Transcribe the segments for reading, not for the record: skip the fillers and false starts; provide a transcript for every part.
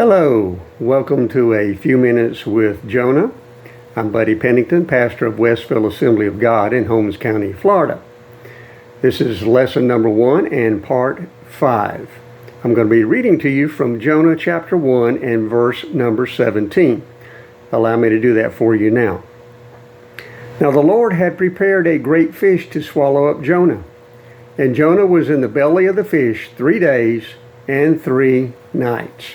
Hello, welcome to A Few Minutes with Jonah. I'm Buddy Pennington, pastor of Westville Assembly of God in Holmes County, Florida. This is lesson number 1 and part 5. I'm going to be reading to you from Jonah chapter 1 and verse number 17. Allow me to do that for you now. Now the Lord had prepared a great fish to swallow up Jonah. And Jonah was in the belly of the fish 3 days and 3 nights.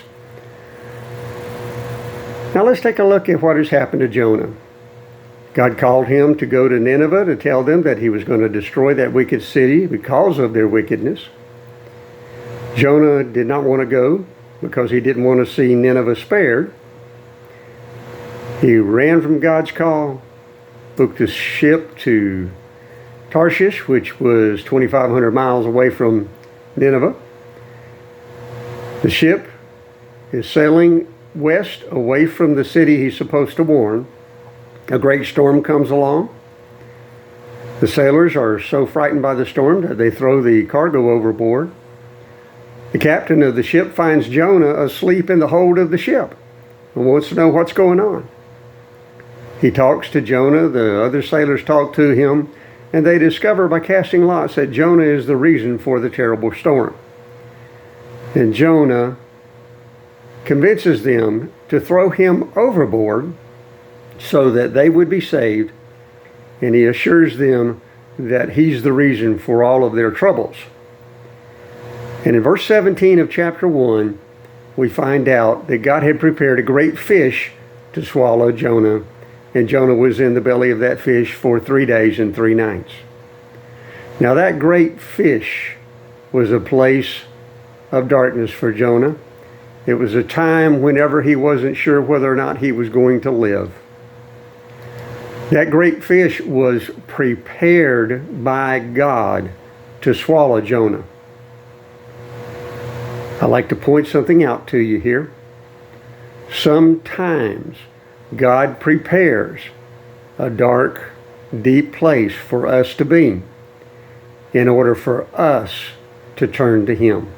Now let's take a look at what has happened to Jonah. God called him to go to Nineveh to tell them that he was going to destroy that wicked city because of their wickedness. Jonah did not want to go because he didn't want to see Nineveh spared. He ran from God's call, booked a ship to Tarshish, which was 2,500 miles away from Nineveh. The ship is sailing west away from the city he's supposed to warn. A great storm comes along. The sailors are so frightened by the storm that they throw the cargo overboard. The captain of the ship finds Jonah asleep in the hold of the ship and wants to know what's going on. He talks to Jonah, the other sailors talk to him, and they discover by casting lots that Jonah is the reason for the terrible storm. And Jonah convinces them to throw him overboard so that they would be saved, and he assures them that he's the reason for all of their troubles. And in verse 17 of chapter 1, we find out that God had prepared a great fish to swallow Jonah, and Jonah was in the belly of that fish for 3 days and 3 nights. Now that great fish was a place of darkness for Jonah. It was a time whenever he wasn't sure whether or not he was going to live. That great fish was prepared by God to swallow Jonah. I'd like to point something out to you here. Sometimes God prepares a dark, deep place for us to be in order for us to turn to Him.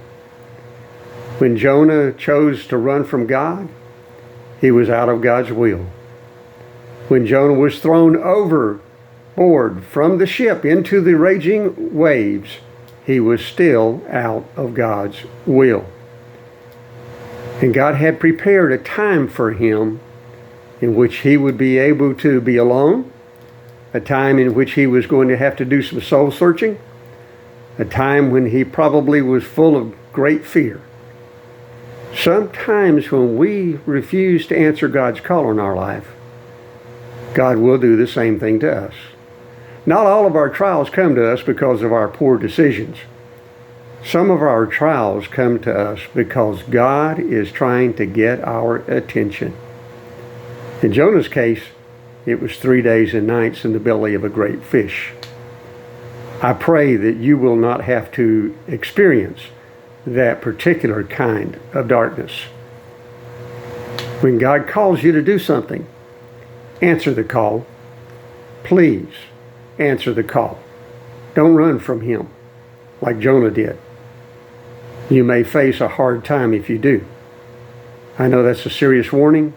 When Jonah chose to run from God, he was out of God's will. When Jonah was thrown overboard from the ship into the raging waves, he was still out of God's will. And God had prepared a time for him in which he would be able to be alone, a time in which he was going to have to do some soul searching, a time when he probably was full of great fear. Sometimes when we refuse to answer God's call in our life, God will do the same thing to us. Not all of our trials come to us because of our poor decisions. Some of our trials come to us because God is trying to get our attention. In Jonah's case, it was 3 days and nights in the belly of a great fish. I pray that you will not have to experience that particular kind of darkness. When God calls you to do something, answer the call. Please answer the call. Don't run from Him like Jonah did. You may face a hard time if you do. I know that's a serious warning,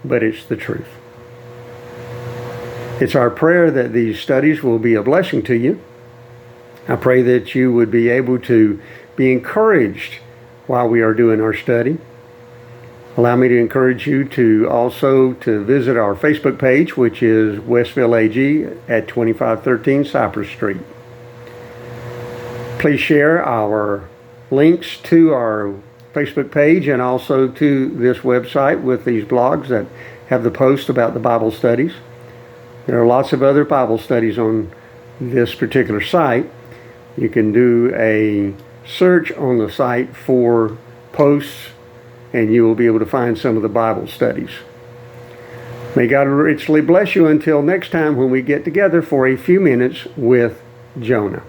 but it's the truth. It's our prayer that these studies will be a blessing to you. I pray that you would be able to be encouraged while we are doing our study. Allow me to encourage you to also to visit our Facebook page, which is Westville AG at 2513 Cypress Street. Please share our links to our Facebook page and also to this website with these blogs that have the posts about the Bible studies. There are lots of other Bible studies on this particular site. You can do a search on the site for posts, and you will be able to find some of the Bible studies. May God richly bless you until next time when we get together for a few minutes with Jonah.